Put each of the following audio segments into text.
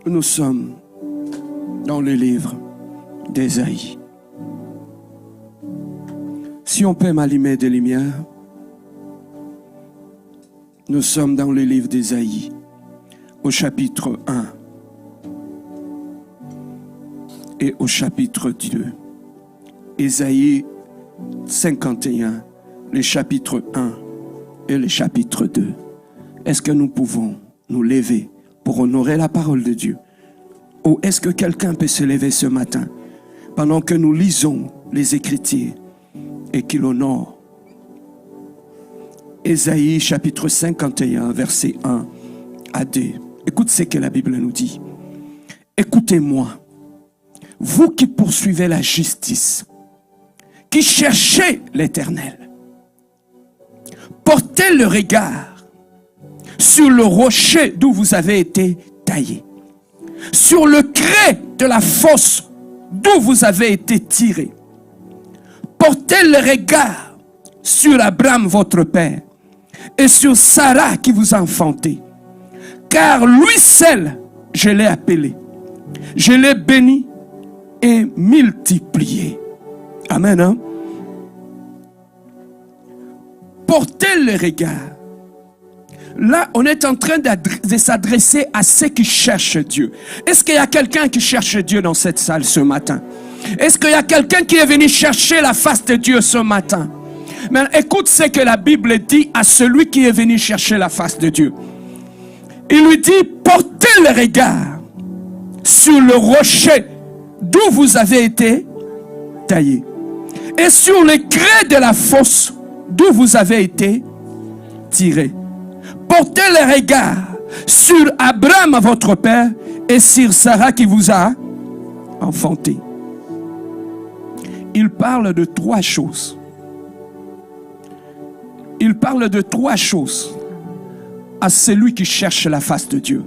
Nous sommes dans le livre d'Ésaïe. Si on peut m'allumer des lumières, nous sommes dans le livre d'Ésaïe, au chapitre 1 et au chapitre 2. Ésaïe 51, le chapitre 1 et le chapitre 2. Est-ce que nous pouvons nous lever pour honorer la parole de Dieu? Ou est-ce que quelqu'un peut se lever ce matin pendant que nous lisons les Écritures et qu'il honore? Ésaïe chapitre 51, verset 1 à 2. Écoute ce que la Bible nous dit. Écoutez-moi, vous qui poursuivez la justice, qui cherchez l'Éternel, portez le regard sur le rocher d'où vous avez été taillé, sur le crêt de la fosse d'où vous avez été tiré. Portez le regard sur Abraham votre père et sur Sarah qui vous a enfanté, car lui seul je l'ai appelé, je l'ai béni et multiplié. Amen. Hein? Portez le regard. Là, on est en train de s'adresser à ceux qui cherchent Dieu. Est-ce qu'il y a quelqu'un qui cherche Dieu dans cette salle ce matin? Est-ce qu'il y a quelqu'un qui est venu chercher la face de Dieu ce matin? Mais écoute ce que la Bible dit à celui qui est venu chercher la face de Dieu. Il lui dit, portez le regard sur le rocher d'où vous avez été taillé et sur le crêt de la fosse d'où vous avez été tiré. Portez le regard sur Abraham, votre père, et sur Sarah qui vous a enfanté. Il parle de trois choses. Il parle de trois choses à celui qui cherche la face de Dieu.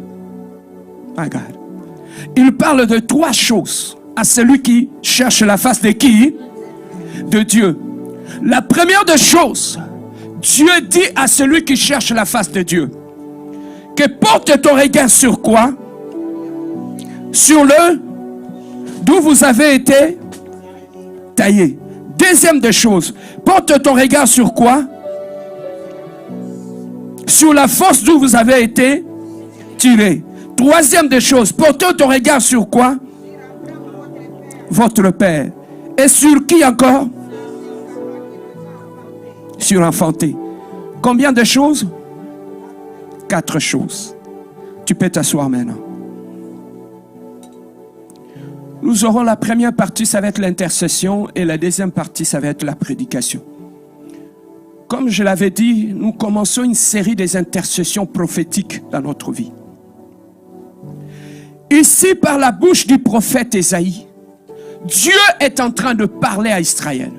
Regarde. Il parle de trois choses à celui qui cherche la face de qui? De Dieu. La première des choses, Dieu dit à celui qui cherche la face de Dieu que porte ton regard sur quoi? Sur le d'où vous avez été taillé. Deuxième des choses, porte ton regard sur quoi? Sur la fosse d'où vous avez été tiré. Troisième des choses, porte ton regard sur quoi? Votre père. Et sur qui encore? Sur enfanté. Combien de choses? 4 choses. Tu peux t'asseoir maintenant. Nous aurons la première partie, ça va être l'intercession, et la deuxième partie, ça va être la prédication. Comme je l'avais dit, nous commençons une série des intercessions prophétiques dans notre vie. Ici, par la bouche du prophète Ésaïe, Dieu est en train de parler à Israël.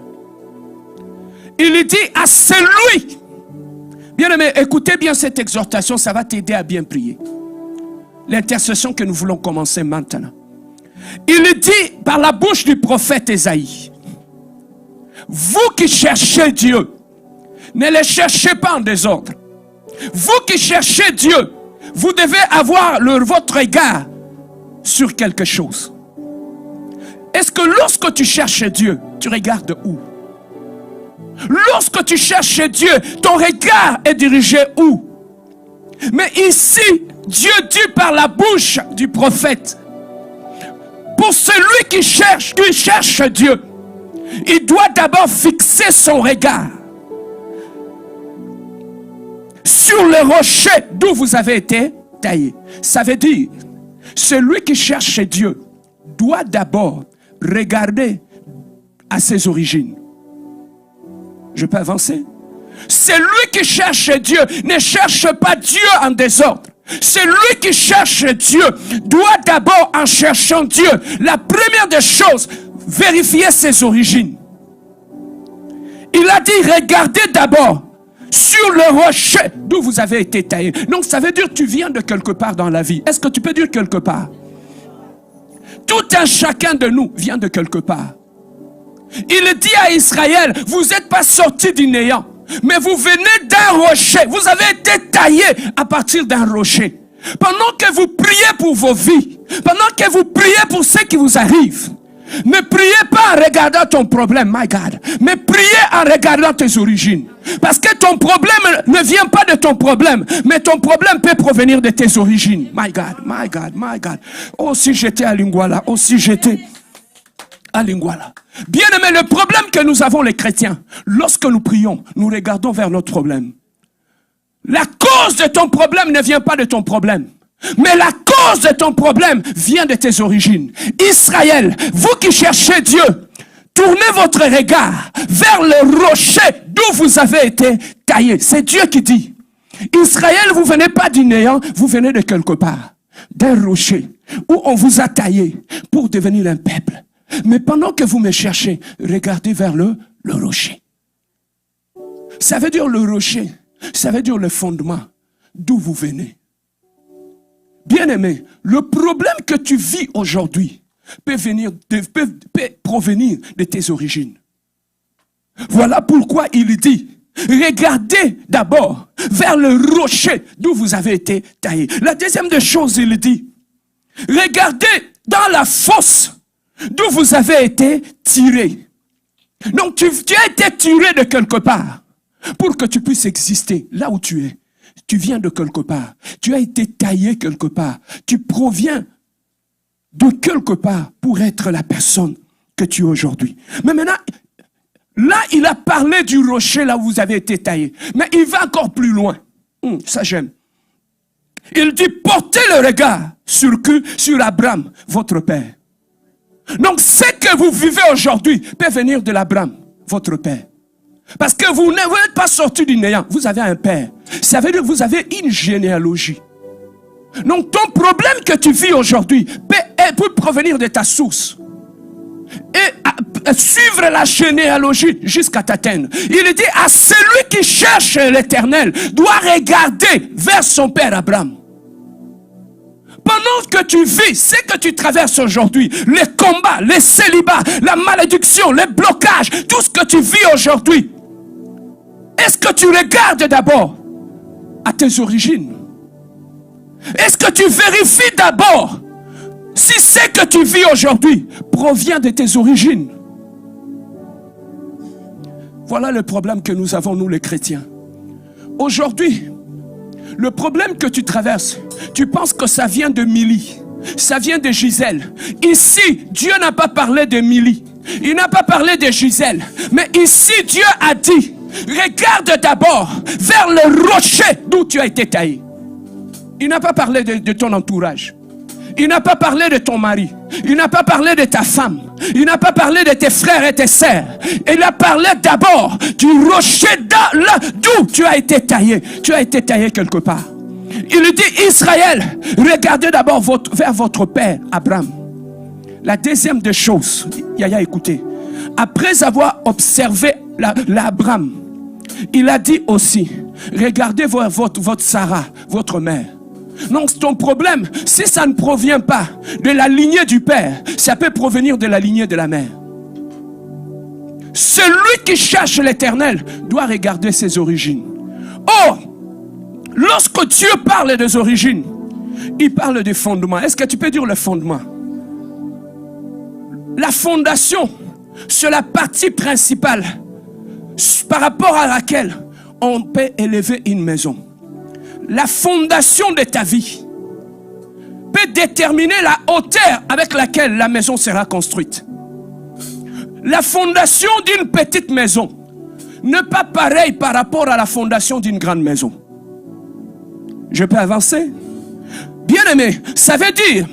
Il dit à celui, bien-aimé, écoutez bien cette exhortation, ça va t'aider à bien prier. L'intercession que nous voulons commencer maintenant. Il dit par la bouche du prophète Ésaïe, vous qui cherchez Dieu, ne le cherchez pas en désordre. Vous qui cherchez Dieu, vous devez avoir votre regard sur quelque chose. Est-ce que lorsque tu cherches Dieu, tu regardes où? Lorsque tu cherches Dieu, ton regard est dirigé où? Mais ici, Dieu dit par la bouche du prophète, pour celui qui cherche Dieu, il doit d'abord fixer son regard sur le rocher d'où vous avez été taillé. Ça veut dire, celui qui cherche Dieu doit d'abord regarder à ses origines. Je peux avancer? Celui qui cherche Dieu ne cherche pas Dieu en désordre. Celui qui cherche Dieu doit d'abord, en cherchant Dieu, la première des choses, vérifier ses origines. Il a dit, regardez d'abord sur le rocher d'où vous avez été taillé. Donc ça veut dire que tu viens de quelque part dans la vie. Est-ce que tu peux dire quelque part? Tout un chacun de nous vient de quelque part. Il dit à Israël, vous n'êtes pas sortis du néant, mais vous venez d'un rocher. Vous avez été taillé à partir d'un rocher. Pendant que vous priez pour vos vies, Pendant que vous priez pour ce qui vous arrive, ne priez pas en regardant ton problème, my God. Mais priez en regardant tes origines. Parce que ton problème ne vient pas de ton problème, mais ton problème peut provenir de tes origines. My God, my God, my God. Oh, si j'étais à Lingwala, oh, si j'étais à Lingwala. Bien aimé, le problème que nous avons les chrétiens, lorsque nous prions, nous regardons vers notre problème. La cause de ton problème ne vient pas de ton problème. Mais la cause de ton problème vient de tes origines. Israël, vous qui cherchez Dieu, tournez votre regard vers le rocher d'où vous avez été taillé. C'est Dieu qui dit. Israël, vous venez pas du néant, vous venez de quelque part. D'un rocher où on vous a taillé pour devenir un peuple. Mais pendant que vous me cherchez, regardez vers le rocher. Ça veut dire le rocher, ça veut dire le fondement d'où vous venez. Bien-aimé, le problème que tu vis aujourd'hui peut provenir de tes origines. Voilà pourquoi il dit, regardez d'abord vers le rocher d'où vous avez été taillé. La deuxième des choses, il dit, regardez dans la fosse d'où vous avez été tiré. Donc tu as été tiré de quelque part pour que tu puisses exister là où tu es. Tu viens de quelque part. Tu as été taillé quelque part. Tu proviens de quelque part pour être la personne que tu es aujourd'hui. Mais maintenant, là, il a parlé du rocher là où vous avez été taillé. Mais il va encore plus loin. Ça, j'aime. Il dit, portez le regard sur Abraham, votre père. Donc, ce que vous vivez aujourd'hui peut venir de l'Abraham, votre père. Parce que vous n'êtes pas sorti du néant. Vous avez un père. Ça veut dire que vous avez une généalogie. Donc ton problème que tu vis aujourd'hui peut provenir de ta source. Et suivre la généalogie jusqu'à t'atteindre. Il dit à celui qui cherche l'Éternel doit regarder vers son père Abraham. Pendant que tu vis, ce que tu traverses aujourd'hui, les combats, les célibats, la malédiction, les blocages, tout ce que tu vis aujourd'hui, est-ce que tu regardes d'abord à tes origines? Est-ce que tu vérifies d'abord si ce que tu vis aujourd'hui provient de tes origines? Voilà le problème que nous avons, nous les chrétiens. Aujourd'hui, le problème que tu traverses, tu penses que ça vient de Milly, ça vient de Gisèle. Ici, Dieu n'a pas parlé de Milly, il n'a pas parlé de Gisèle, mais ici Dieu a dit, regarde d'abord vers le rocher d'où tu as été taillé. Il n'a pas parlé de ton entourage. Il n'a pas parlé de ton mari. Il n'a pas parlé de ta femme. Il n'a pas parlé de tes frères et tes sœurs. Il a parlé d'abord du rocher d'où tu as été taillé. Tu as été taillé quelque part. Il dit, Israël, regardez d'abord vers votre père, Abraham. La deuxième des choses, Yaya, écoutez. Après avoir observé l'Abraham, il a dit aussi, regardez votre Sarah, votre mère. Donc ton problème, si ça ne provient pas de la lignée du père, ça peut provenir de la lignée de la mère. Celui qui cherche l'Éternel doit regarder ses origines. Or, lorsque Dieu parle des origines, il parle des fondements. Est-ce que tu peux dire le fondement? La fondation, c'est la partie principale par rapport à laquelle on peut élever une maison. La fondation de ta vie peut déterminer la hauteur avec laquelle la maison sera construite. La fondation d'une petite maison n'est pas pareille par rapport à la fondation d'une grande maison. Je peux avancer? Bien aimé, ça veut dire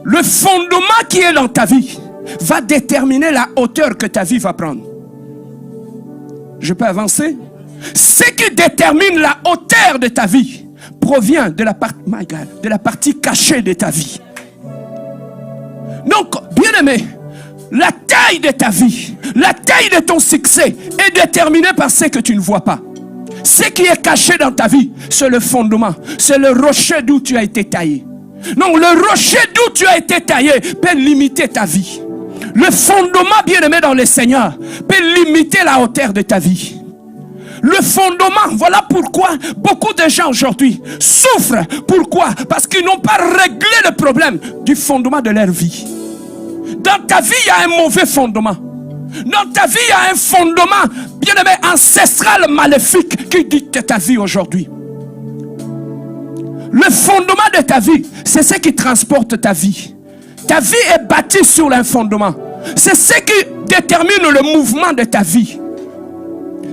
le fondement qui est dans ta vie va déterminer la hauteur que ta vie va prendre. Je peux avancer? Ce qui détermine la hauteur de ta vie provient de la partie cachée de ta vie. Donc, bien aimé, la taille de ta vie, la taille de ton succès est déterminée par ce que tu ne vois pas. Ce qui est caché dans ta vie, c'est le fondement, c'est le rocher d'où tu as été taillé. Donc, le rocher d'où tu as été taillé peut limiter ta vie. Le fondement, bien aimé dans le Seigneur, peut limiter la hauteur de ta vie. Le fondement, voilà pourquoi beaucoup de gens aujourd'hui souffrent. Pourquoi? Parce qu'ils n'ont pas réglé le problème du fondement de leur vie. Dans ta vie, il y a un mauvais fondement. Dans ta vie, il y a un fondement, bien-aimé, ancestral, maléfique qui dicte ta vie aujourd'hui. Le fondement de ta vie, c'est ce qui transporte ta vie. Ta vie est bâtie sur un fondement. C'est ce qui détermine le mouvement de ta vie.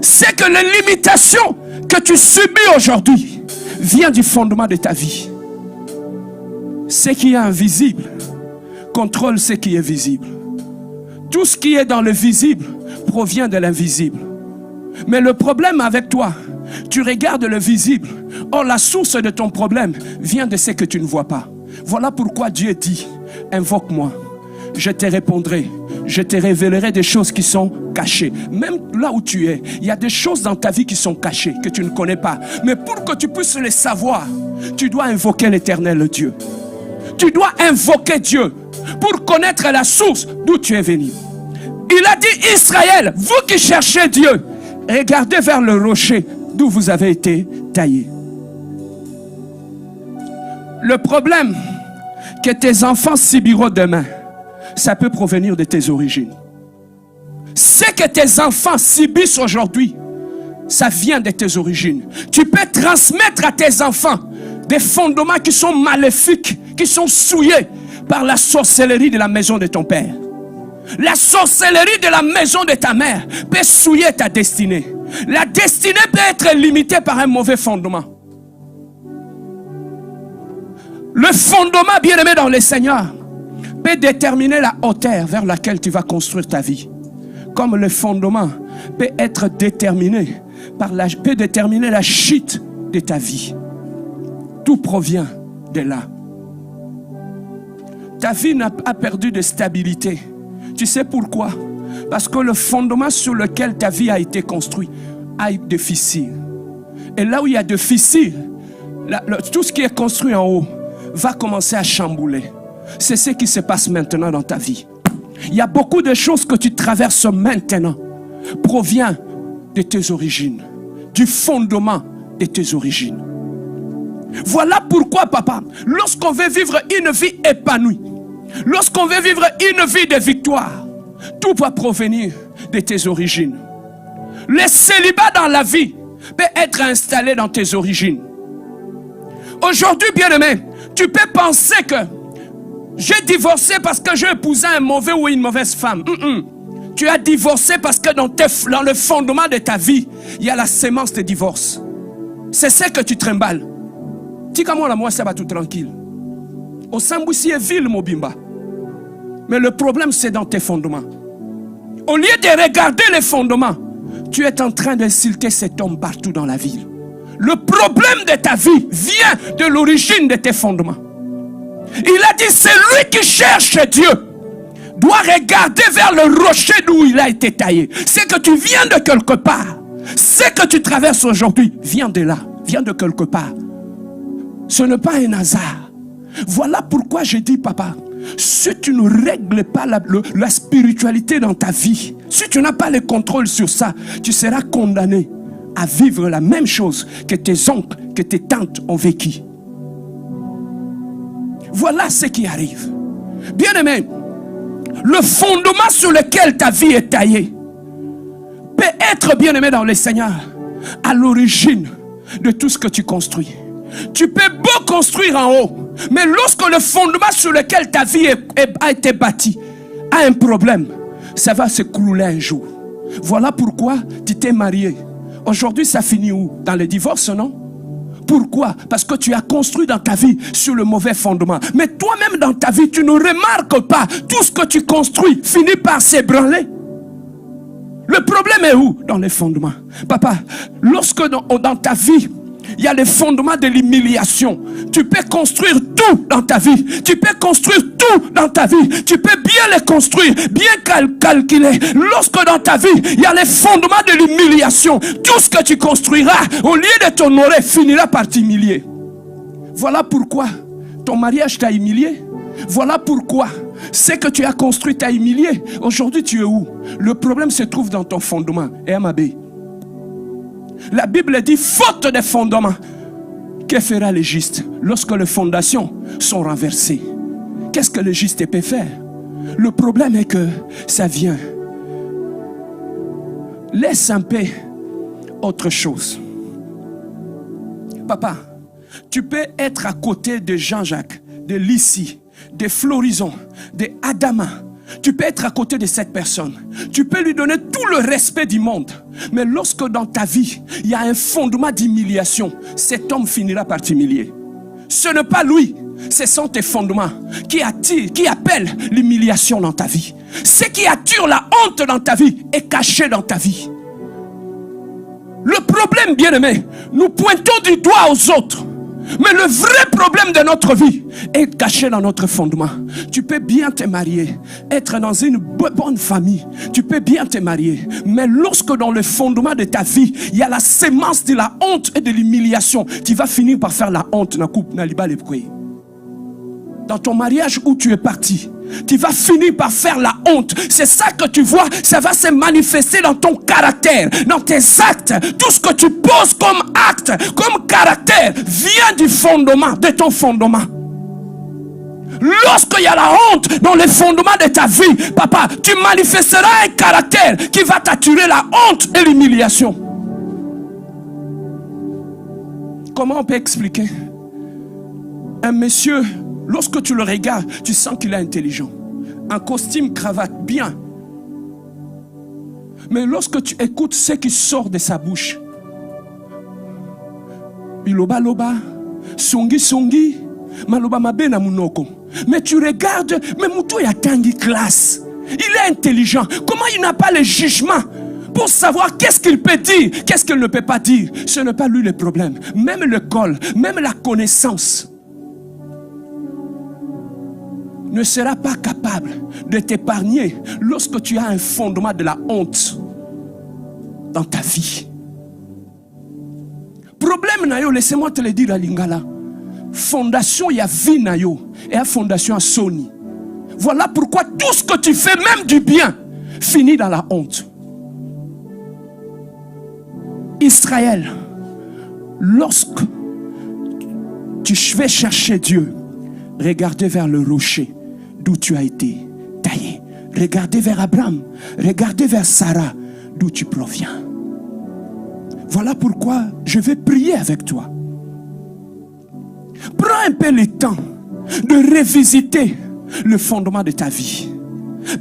C'est que les limitations que tu subis aujourd'hui viennent du fondement de ta vie. Ce qui est invisible contrôle ce qui est visible. Tout ce qui est dans le visible provient de l'invisible. Mais le problème avec toi, tu regardes le visible. Or, la source de ton problème vient de ce que tu ne vois pas. Voilà pourquoi Dieu dit, invoque-moi, je te répondrai. Je te révélerai des choses qui sont cachées. Même là où tu es, il y a des choses dans ta vie qui sont cachées, que tu ne connais pas. Mais pour que tu puisses les savoir, tu dois invoquer l'Éternel Dieu. Tu dois invoquer Dieu pour connaître la source d'où tu es venu. Il a dit, Israël, vous qui cherchez Dieu, regardez vers le rocher d'où vous avez été taillé. Le problème que tes enfants subiront demain, ça peut provenir de tes origines. Ce que tes enfants subissent aujourd'hui, ça vient de tes origines. Tu peux transmettre à tes enfants des fondements qui sont maléfiques, qui sont souillés par la sorcellerie de la maison de ton père. La sorcellerie de la maison de ta mère peut souiller ta destinée. La destinée peut être limitée par un mauvais fondement. Le fondement, bien-aimé dans le Seigneur, peut déterminer la hauteur vers laquelle tu vas construire ta vie. Comme le fondement peut être déterminé peut déterminer la chute de ta vie. Tout provient de là. Ta vie n'a pas perdu de stabilité. Tu sais pourquoi? Parce que le fondement sur lequel ta vie a été construite a eu des fissures. Et là où il y a des fissures, tout ce qui est construit en haut va commencer à chambouler. C'est ce qui se passe maintenant dans ta vie. Il y a beaucoup de choses que tu traverses maintenant provient de tes origines, du fondement de tes origines. Voilà pourquoi, papa, lorsqu'on veut vivre une vie épanouie, lorsqu'on veut vivre une vie de victoire, tout va provenir de tes origines. Le célibat dans la vie peut être installé dans tes origines. Aujourd'hui, bien-aimé, tu peux penser que j'ai divorcé parce que j'ai épousé un mauvais ou une mauvaise femme. Tu as divorcé parce que dans le fondement de ta vie, il y a la sémence de divorce. C'est ce que tu trimbales. Tika-moi, moi, ça va tout tranquille. Au Samboussi est ville, Mobimba. Mais le problème, c'est dans tes fondements. Au lieu de regarder les fondements, tu es en train d'insulter cet homme partout dans la ville. Le problème de ta vie vient de l'origine de tes fondements. Il a dit, c'est lui qui cherche Dieu doit regarder vers le rocher d'où il a été taillé. C'est que tu viens de quelque part. Ce que tu traverses aujourd'hui vient de là, vient de quelque part. Ce n'est pas un hasard. Voilà pourquoi je dis, papa, si tu ne règles pas la spiritualité dans ta vie, si tu n'as pas le contrôle sur ça, tu seras condamné à vivre la même chose que tes oncles, que tes tantes ont vécu. Voilà ce qui arrive. Bien-aimé, le fondement sur lequel ta vie est taillée peut être, bien-aimé dans le Seigneur, à l'origine de tout ce que tu construis. Tu peux beau construire en haut, mais lorsque le fondement sur lequel ta vie a été bâtie a un problème, ça va s'écrouler un jour. Voilà pourquoi tu t'es marié. Aujourd'hui, ça finit où? Dans le divorce, non? Pourquoi? Parce que tu as construit dans ta vie sur le mauvais fondement. Mais toi-même dans ta vie, tu ne remarques pas tout ce que tu construis finit par s'ébranler. Le problème est où? Dans les fondements. Papa, lorsque dans ta vie, il y a les fondements de l'humiliation. Tu peux construire tout dans ta vie. Tu peux construire tout dans ta vie. Tu peux bien les construire, bien calculer. Lorsque dans ta vie, il y a les fondements de l'humiliation, tout ce que tu construiras, au lieu de t'honorer, finira par t'humilier. Voilà pourquoi ton mariage t'a humilié. Voilà pourquoi ce que tu as construit t'a humilié. Aujourd'hui, tu es où? Le problème se trouve dans ton fondement. Et Amabé, La Bible dit, faute des fondements, que fera le juste lorsque les fondations sont renversées? Qu'est-ce que le juste peut faire? Le problème est que ça vient. Laisse un peu autre chose. Papa, tu peux être à côté de Jean-Jacques, de Lissi, de Florison, de Adama. Tu peux être à côté de cette personne. Tu peux lui donner tout le respect du monde. Mais lorsque dans ta vie, il y a un fondement d'humiliation, cet homme finira par t'humilier. Ce n'est pas lui, ce sont tes fondements qui attirent, qui appellent l'humiliation dans ta vie. Ce qui attire la honte dans ta vie est caché dans ta vie. Le problème, bien-aimé, nous pointons du doigt aux autres. Mais le vrai problème de notre vie est caché dans notre fondement. Tu peux bien te marier, être dans une bonne famille. Tu peux bien te marier. Mais lorsque dans le fondement de ta vie, il y a la sémence de la honte et de l'humiliation, tu vas finir par faire la honte. Dans ton mariage où tu es parti, tu vas finir par faire la honte. C'est ça que tu vois, ça va se manifester dans ton caractère, dans tes actes. Tout ce que tu poses comme acte, comme caractère, vient du fondement, de ton fondement. Lorsqu'il y a la honte dans les fondements de ta vie, papa, tu manifesteras un caractère qui va t'attirer la honte et l'humiliation. Comment on peut expliquer? Un monsieur, lorsque tu le regardes, tu sens qu'il est intelligent. Un costume, cravate, bien. Mais lorsque tu écoutes ce qui sort de sa bouche, biloba loba, songi songi, maloba mabena munoko. Mais tu regardes, mais Moutou y a tangi classe. Il est intelligent. Comment il n'a pas le jugement pour savoir qu'est-ce qu'il peut dire, qu'est-ce qu'il ne peut pas dire? Ce n'est pas lui le problème. Même l'école, même la connaissance ne sera pas capable de t'épargner lorsque tu as un fondement de la honte dans ta vie. Problème nayo, laissez-moi te le dire à Lingala. Fondation ya vie nayo et à fondation à Sony. Voilà pourquoi tout ce que tu fais, même du bien, finit dans la honte. Israël, lorsque tu vas chercher Dieu, regardez vers le rocher d'où tu as été taillé. Regardez vers Abraham. Regardez vers Sarah d'où tu proviens. Voilà pourquoi je vais prier avec toi. Prends un peu le temps de revisiter le fondement de ta vie.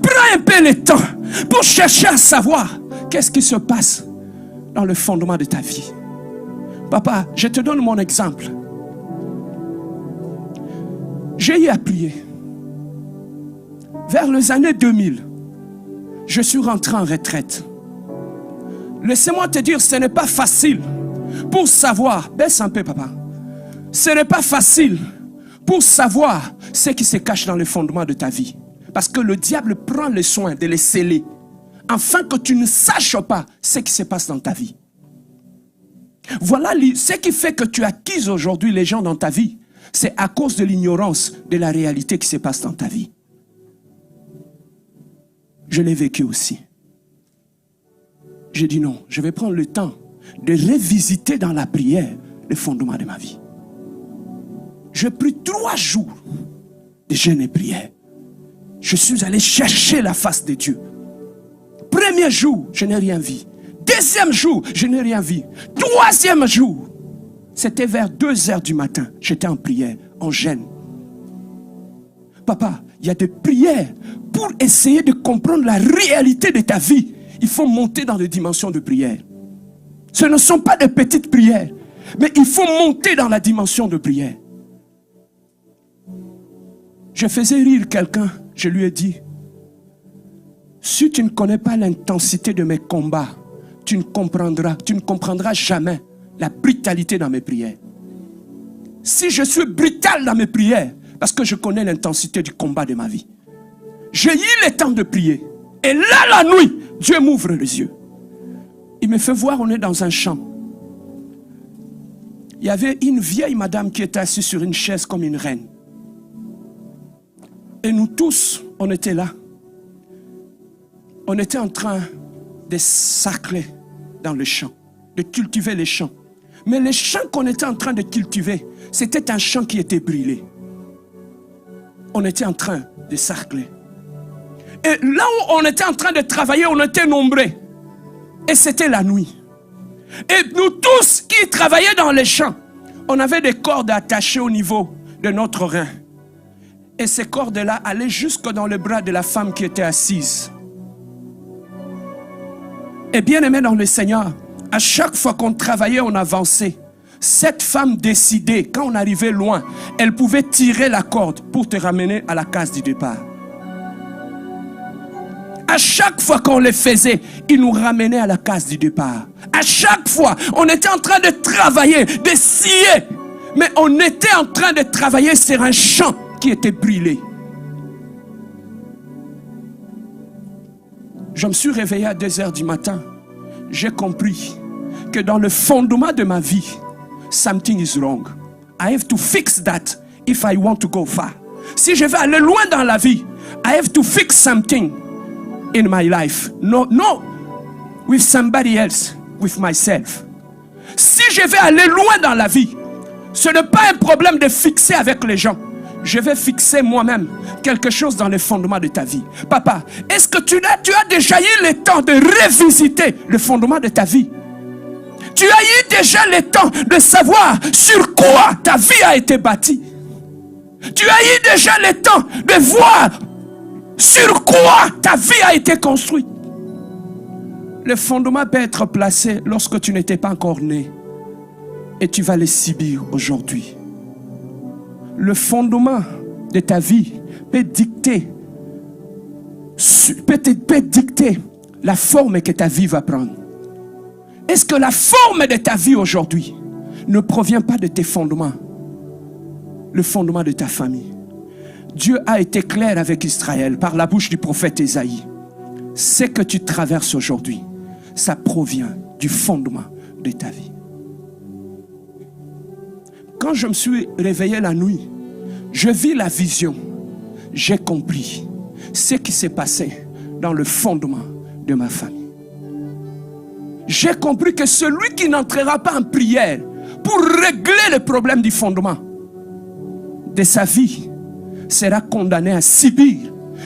Prends un peu le temps pour chercher à savoir qu'est-ce qui se passe dans le fondement de ta vie. Papa, je te donne mon exemple. J'ai eu à prier. Vers les années 2000, je suis rentré en retraite. Laissez-moi te dire, ce n'est pas facile pour savoir, baisse un peu papa, ce n'est pas facile pour savoir ce qui se cache dans le fondement de ta vie. Parce que le diable prend le soin de les sceller, afin que tu ne saches pas ce qui se passe dans ta vie. Voilà ce qui fait que tu acquises aujourd'hui les gens dans ta vie. C'est à cause de l'ignorance de la réalité qui se passe dans ta vie. Je l'ai vécu aussi. J'ai dit non, je vais prendre le temps de revisiter dans la prière le fondement de ma vie. J'ai pris 3 jours de jeûne et prière. Je suis allé chercher la face de Dieu. Premier jour, je n'ai rien vu. Deuxième jour, je n'ai rien vu. Troisième jour, c'était vers 2h du matin. J'étais en prière, en jeûne. Papa, il y a des prières pour essayer de comprendre la réalité de ta vie. Il faut monter dans les dimensions de prière. Ce ne sont pas des petites prières, mais il faut monter dans la dimension de prière. Je faisais rire quelqu'un, je lui ai dit, si tu ne connais pas l'intensité de mes combats, tu ne comprendras jamais la brutalité dans mes prières. Si je suis brutal dans mes prières, parce que je connais l'intensité du combat de ma vie. J'ai eu le temps de prier. Et là, la nuit, Dieu m'ouvre les yeux. Il me fait voir, on est dans un champ. Il y avait une vieille madame qui était assise sur une chaise comme une reine. Et nous tous, on était là. On était en train de sacrer dans le champ. de cultiver les champs. Mais les champs qu'on était en train de cultiver, c'était un champ qui était brûlé. On était en train de sarcler. Et là où on était en train de travailler, on était nombreux. Et c'était la nuit. Et nous tous qui travaillions dans les champs, on avait des cordes attachées au niveau de notre rein. Et ces cordes-là allaient jusque dans le bras de la femme qui était assise. Et bien aimé dans le Seigneur, à chaque fois qu'on travaillait, on avançait. Cette femme décidait, quand on arrivait loin, elle pouvait tirer la corde pour te ramener à la case du départ. À chaque fois qu'on le faisait, il nous ramenait à la case du départ. À chaque fois, on était en train de travailler, de scier. Mais on était en train de travailler sur un champ qui était brûlé. Je me suis réveillé à 2 h du matin. J'ai compris que dans le fondement de ma vie, something is wrong. I have to fix that if I want to go far. Si je veux aller loin dans la vie, I have to fix something in my life. No, with somebody else, with myself. Si je veux aller loin dans la vie, ce n'est pas un problème de fixer avec les gens. Je vais fixer moi-même quelque chose dans les fondements de ta vie. Papa, est-ce que tu as déjà eu le temps de revisiter le fondement de ta vie? Tu as eu déjà le temps de savoir sur quoi ta vie a été bâtie. Tu as eu déjà le temps de voir sur quoi ta vie a été construite. Le fondement peut être placé lorsque tu n'étais pas encore né. Et tu vas les subir aujourd'hui. Le fondement de ta vie peut dicter la forme que ta vie va prendre. Est-ce que la forme de ta vie aujourd'hui ne provient pas de tes fondements? Le fondement de ta famille. Dieu a été clair avec Israël par la bouche du prophète Ésaïe. Ce que tu traverses aujourd'hui, ça provient du fondement de ta vie. Quand je me suis réveillé la nuit, je vis la vision. J'ai compris ce qui s'est passé dans le fondement de ma famille. J'ai compris que celui qui n'entrera pas en prière pour régler le problème du fondement de sa vie sera condamné à subir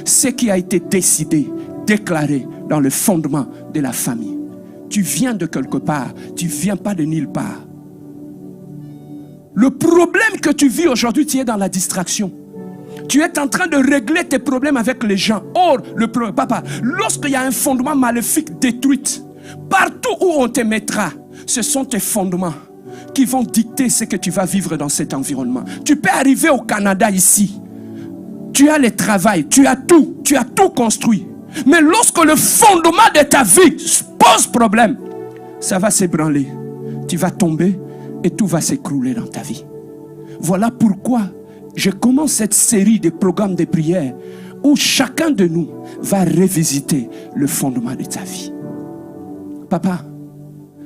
ce qui a été décidé, déclaré dans le fondement de la famille. Tu viens de quelque part, tu ne viens pas de nulle part. Le problème que tu vis aujourd'hui, tu es dans la distraction. Tu es en train de régler tes problèmes avec les gens. Or, papa, lorsqu'il y a un fondement maléfique détruit, partout où on te mettra, ce sont tes fondements qui vont dicter ce que tu vas vivre dans cet environnement. Tu peux arriver au Canada ici. Tu as le travail, tu as tout construit. Mais lorsque le fondement de ta vie pose problème, ça va s'ébranler. Tu vas tomber et tout va s'écrouler dans ta vie. Voilà pourquoi je commence cette série de programmes de prière où chacun de nous va revisiter le fondement de ta vie. Papa,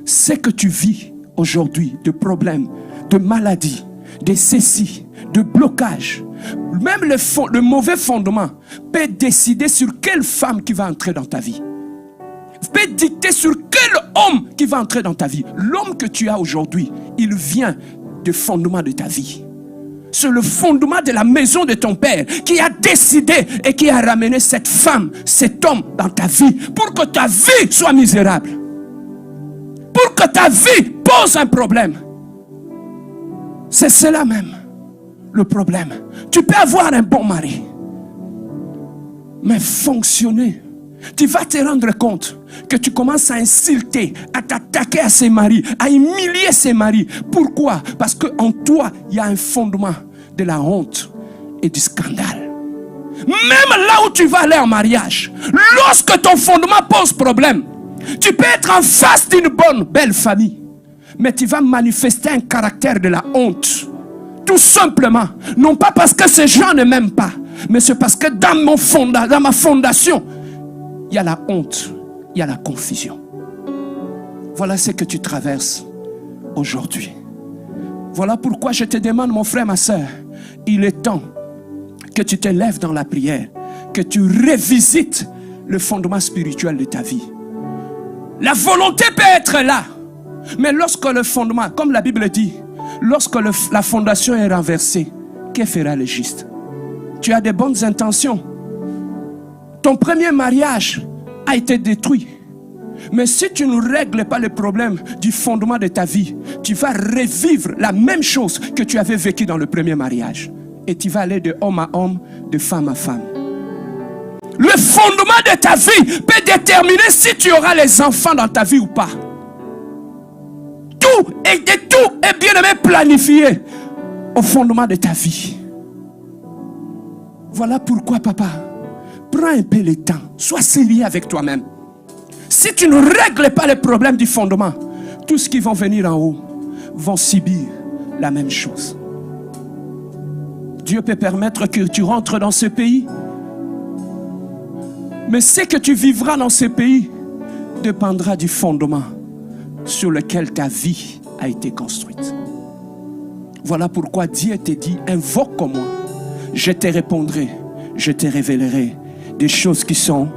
ce que tu vis aujourd'hui de problèmes, de maladies, de ceci, de blocages, même le mauvais fondement peut décider sur quelle femme qui va entrer dans ta vie. Peut dicter sur quel homme qui va entrer dans ta vie. L'homme que tu as aujourd'hui, il vient du fondement de ta vie. C'est le fondement de la maison de ton père qui a décidé et qui a ramené cette femme, cet homme dans ta vie pour que ta vie soit misérable. Pour que ta vie pose un problème. C'est cela même le problème. Tu peux avoir un bon mari, mais fonctionner. Tu vas te rendre compte que tu commences à insulter, à t'attaquer à ses maris, à humilier ses maris. Pourquoi? Parce qu'en toi, il y a un fondement de la honte et du scandale. Même là où tu vas aller en mariage, lorsque ton fondement pose problème, tu peux être en face d'une bonne, belle famille, mais tu vas manifester un caractère de la honte. Tout simplement, non pas parce que ces gens ne m'aiment pas, mais c'est parce que dans ma fondation, il y a la honte, il y a la confusion. Voilà ce que tu traverses aujourd'hui. Voilà pourquoi je te demande, mon frère, ma soeur, il est temps que tu te lèves dans la prière, que tu revisites le fondement spirituel de ta vie. La volonté peut être là, Mais lorsque le fondement, comme la Bible dit, lorsque la fondation est renversée, que fera le juste? Tu as de bonnes intentions. Ton premier mariage a été détruit. Mais si tu ne règles pas le problème du fondement de ta vie, tu vas revivre la même chose que tu avais vécu dans le premier mariage. Et tu vas aller de homme à homme, de femme à femme. Le fondement de ta vie peut déterminer si tu auras les enfants dans ta vie ou pas. Tout est bien aimé planifié au fondement de ta vie. Voilà pourquoi, papa, prends un peu le temps. Sois sérieux avec toi-même. Si tu ne règles pas le problème du fondement, tous ceux qui vont venir en haut vont subir la même chose. Dieu peut permettre que tu rentres dans ce pays. Mais ce que tu vivras dans ce pays dépendra du fondement sur lequel ta vie a été construite. Voilà pourquoi Dieu te dit, invoque-moi, je te répondrai, je te révélerai des choses qui sont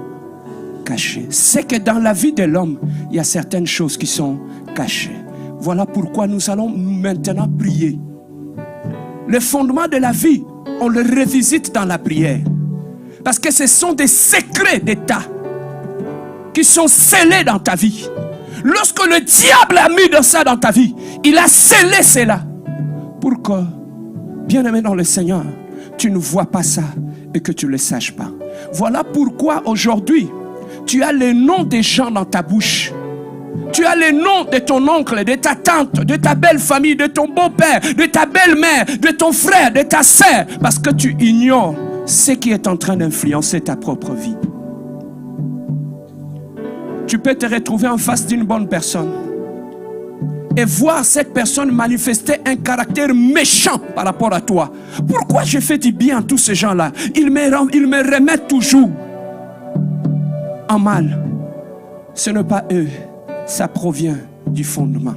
cachées. C'est que dans la vie de l'homme, il y a certaines choses qui sont cachées. Voilà pourquoi nous allons maintenant prier. Le fondement de la vie, on le revisite dans la prière. Parce que ce sont des secrets d'État qui sont scellés dans ta vie. Lorsque le diable a mis de ça dans ta vie, il a scellé cela. Pour que, bien-aimé dans le Seigneur, tu ne vois pas ça et que tu ne le saches pas. Voilà pourquoi aujourd'hui, tu as les noms des gens dans ta bouche. Tu as les noms de ton oncle, de ta tante, de ta belle famille, de ton beau-père, de ta belle-mère, de ton frère, de ta sœur. Parce que tu ignores ce qui est en train d'influencer ta propre vie. Tu peux te retrouver en face d'une bonne personne et voir cette personne manifester un caractère méchant par rapport à toi. Pourquoi je fais du bien à tous ces gens-là? Ils me remettent toujours en mal. Ce n'est pas eux, ça provient du fondement.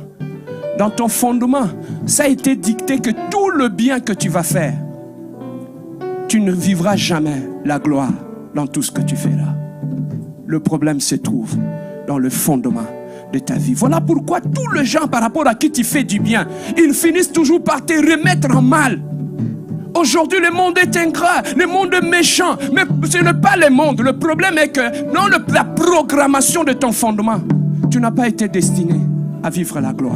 Dans ton fondement, ça a été dicté que tout le bien que tu vas faire, tu ne vivras jamais la gloire dans tout ce que tu feras. Le problème se trouve dans le fondement de ta vie. Voilà pourquoi tous les gens par rapport à qui tu fais du bien, ils finissent toujours par te remettre en mal. Aujourd'hui, le monde est ingrat, le monde est méchant. Mais ce n'est pas le monde. Le problème est que dans la programmation de ton fondement, tu n'as pas été destiné à vivre la gloire.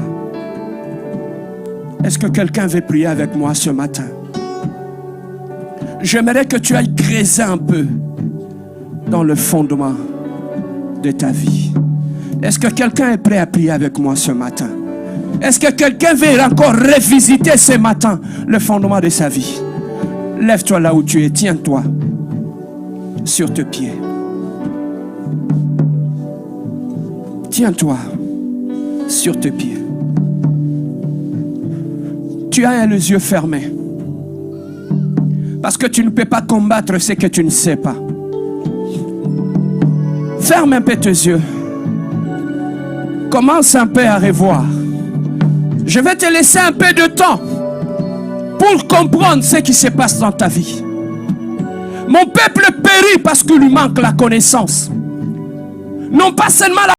Est-ce que quelqu'un veut prier avec moi ce matin? J'aimerais que tu ailles creuser un peu dans le fondement de ta vie. Est-ce que quelqu'un est prêt à prier avec moi ce matin? Est-ce que quelqu'un veut encore revisiter ce matin le fondement de sa vie? Lève-toi là où tu es, tiens-toi sur tes pieds. Tiens-toi sur tes pieds. Tu as les yeux fermés. Parce que tu ne peux pas combattre ce que tu ne sais pas. Ferme un peu tes yeux. Commence un peu à revoir. Je vais te laisser un peu de temps pour comprendre ce qui se passe dans ta vie. Mon peuple périt parce qu'il lui manque la connaissance. Non pas seulement la